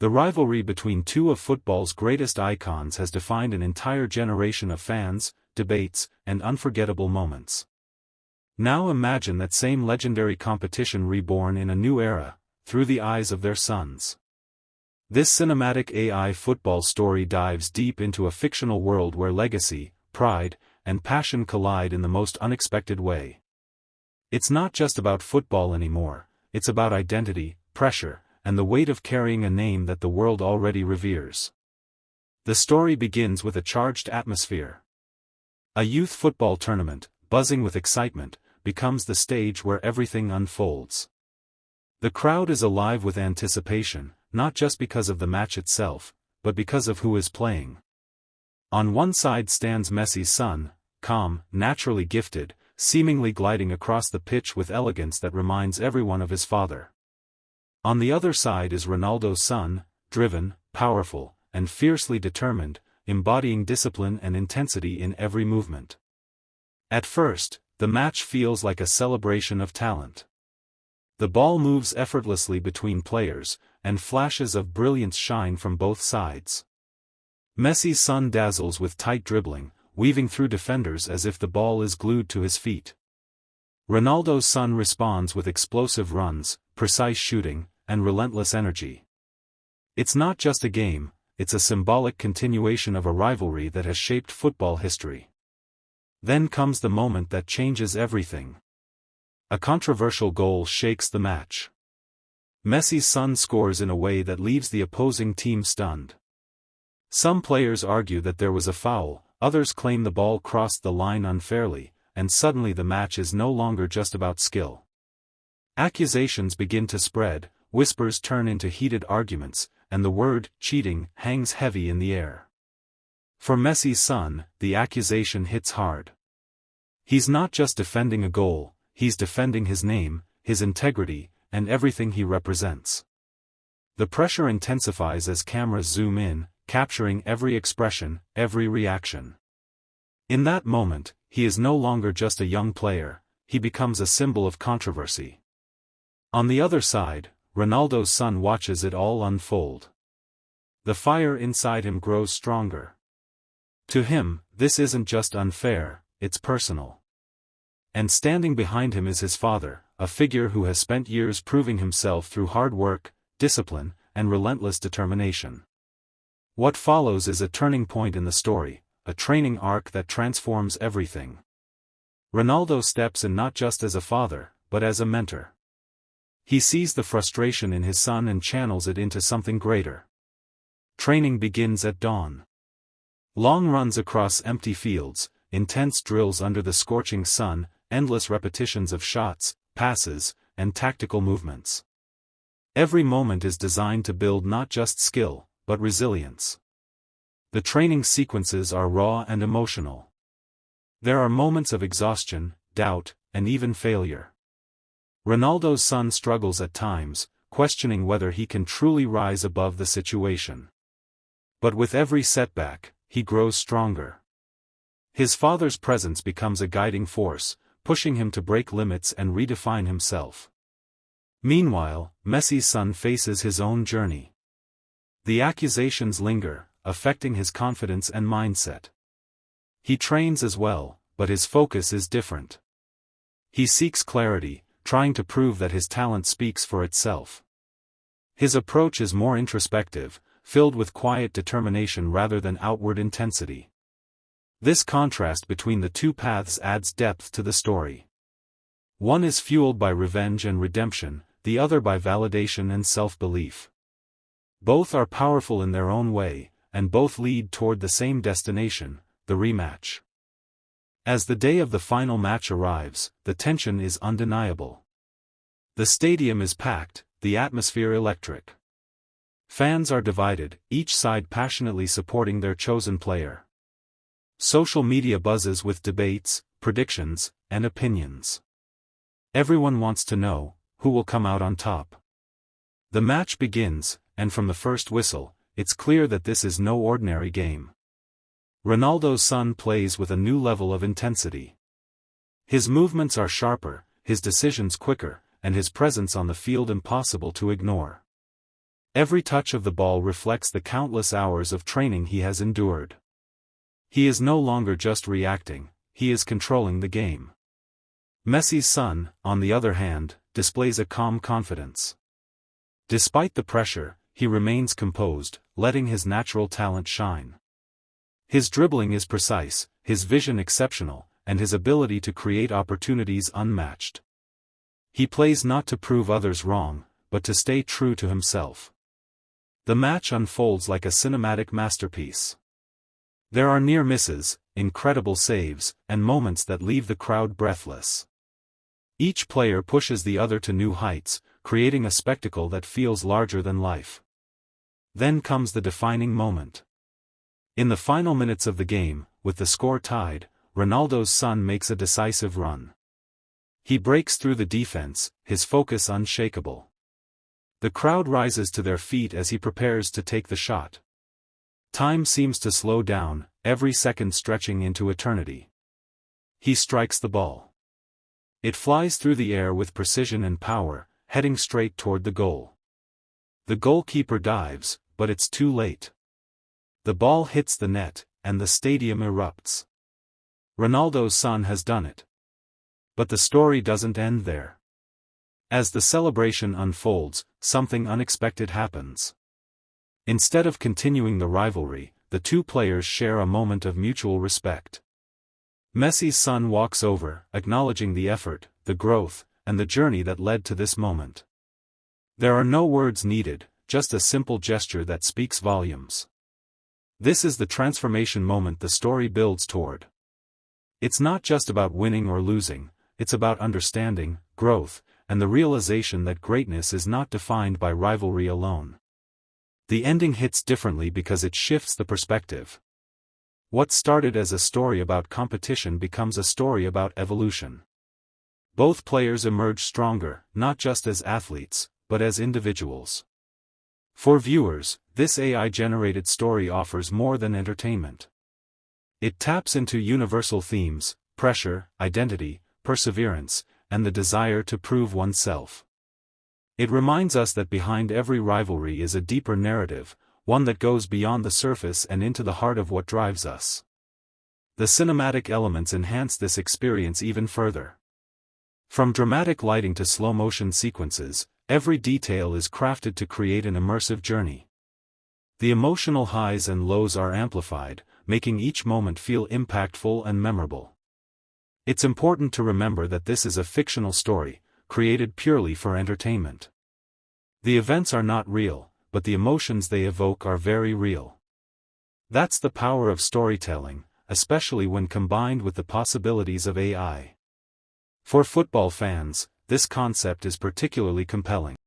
The rivalry between two of football's greatest icons has defined an entire generation of fans, debates, and unforgettable moments. Now imagine that same legendary competition reborn in a new era, through the eyes of their sons. This cinematic AI football story dives deep into a fictional world where legacy, pride, and passion collide in the most unexpected way. It's not just about football anymore, it's about identity, pressure, and the weight of carrying a name that the world already reveres. The story begins with a charged atmosphere. A youth football tournament, buzzing with excitement, becomes the stage where everything unfolds. The crowd is alive with anticipation, not just because of the match itself, but because of who is playing. On one side stands Messi's son, calm, naturally gifted, seemingly gliding across the pitch with elegance that reminds everyone of his father. On the other side is Ronaldo's son, driven, powerful, and fiercely determined, embodying discipline and intensity in every movement. At first, the match feels like a celebration of talent. The ball moves effortlessly between players, and flashes of brilliance shine from both sides. Messi's son dazzles with tight dribbling, weaving through defenders as if the ball is glued to his feet. Ronaldo's son responds with explosive runs, precise shooting, and relentless energy. It's not just a game, it's a symbolic continuation of a rivalry that has shaped football history. Then comes the moment that changes everything. A controversial goal shakes the match. Messi's son scores in a way that leaves the opposing team stunned. Some players argue that there was a foul, others claim the ball crossed the line unfairly, and suddenly the match is no longer just about skill. Accusations begin to spread, whispers turn into heated arguments, and the word cheating hangs heavy in the air. For Messi's son, the accusation hits hard. He's not just defending a goal, he's defending his name, his integrity, and everything he represents. The pressure intensifies as cameras zoom in, capturing every expression, every reaction. In that moment, he is no longer just a young player, he becomes a symbol of controversy. On the other side, Ronaldo's son watches it all unfold. The fire inside him grows stronger. To him, this isn't just unfair, it's personal. And standing behind him is his father, a figure who has spent years proving himself through hard work, discipline, and relentless determination. What follows is a turning point in the story, a training arc that transforms everything. Ronaldo steps in not just as a father, but as a mentor. He sees the frustration in his son and channels it into something greater. Training begins at dawn. Long runs across empty fields, intense drills under the scorching sun, endless repetitions of shots, passes, and tactical movements. Every moment is designed to build not just skill, but resilience. The training sequences are raw and emotional. There are moments of exhaustion, doubt, and even failure. Ronaldo's son struggles at times, questioning whether he can truly rise above the situation. But with every setback, he grows stronger. His father's presence becomes a guiding force, pushing him to break limits and redefine himself. Meanwhile, Messi's son faces his own journey. The accusations linger, affecting his confidence and mindset. He trains as well, but his focus is different. He seeks clarity, trying to prove that his talent speaks for itself. His approach is more introspective, filled with quiet determination rather than outward intensity. This contrast between the two paths adds depth to the story. One is fueled by revenge and redemption, the other by validation and self-belief. Both are powerful in their own way, and both lead toward the same destination, the rematch. As the day of the final match arrives, the tension is undeniable. The stadium is packed, the atmosphere electric. Fans are divided, each side passionately supporting their chosen player. Social media buzzes with debates, predictions, and opinions. Everyone wants to know who will come out on top. The match begins, and from the first whistle, it's clear that this is no ordinary game. Ronaldo's son plays with a new level of intensity. His movements are sharper, his decisions quicker, and his presence on the field impossible to ignore. Every touch of the ball reflects the countless hours of training he has endured. He is no longer just reacting, he is controlling the game. Messi's son, on the other hand, displays a calm confidence. Despite the pressure, he remains composed, letting his natural talent shine. His dribbling is precise, his vision exceptional, and his ability to create opportunities unmatched. He plays not to prove others wrong, but to stay true to himself. The match unfolds like a cinematic masterpiece. There are near misses, incredible saves, and moments that leave the crowd breathless. Each player pushes the other to new heights, creating a spectacle that feels larger than life. Then comes the defining moment. In the final minutes of the game, with the score tied, Ronaldo's son makes a decisive run. He breaks through the defense, his focus unshakable. The crowd rises to their feet as he prepares to take the shot. Time seems to slow down, every second stretching into eternity. He strikes the ball. It flies through the air with precision and power, heading straight toward the goal. The goalkeeper dives, but it's too late. The ball hits the net, and the stadium erupts. Ronaldo's son has done it. But the story doesn't end there. As the celebration unfolds, something unexpected happens. Instead of continuing the rivalry, the two players share a moment of mutual respect. Messi's son walks over, acknowledging the effort, the growth, and the journey that led to this moment. There are no words needed, just a simple gesture that speaks volumes. This is the transformation moment the story builds toward. It's not just about winning or losing, it's about understanding, growth, and the realization that greatness is not defined by rivalry alone. The ending hits differently because it shifts the perspective. What started as a story about competition becomes a story about evolution. Both players emerge stronger, not just as athletes, but as individuals. For viewers, this AI-generated story offers more than entertainment. It taps into universal themes: pressure, identity, perseverance, and the desire to prove oneself. It reminds us that behind every rivalry is a deeper narrative, one that goes beyond the surface and into the heart of what drives us. The cinematic elements enhance this experience even further. From dramatic lighting to slow-motion sequences, every detail is crafted to create an immersive journey. The emotional highs and lows are amplified, making each moment feel impactful and memorable. It's important to remember that this is a fictional story, created purely for entertainment. The events are not real, but the emotions they evoke are very real. That's the power of storytelling, especially when combined with the possibilities of AI. For football fans, this concept is particularly compelling.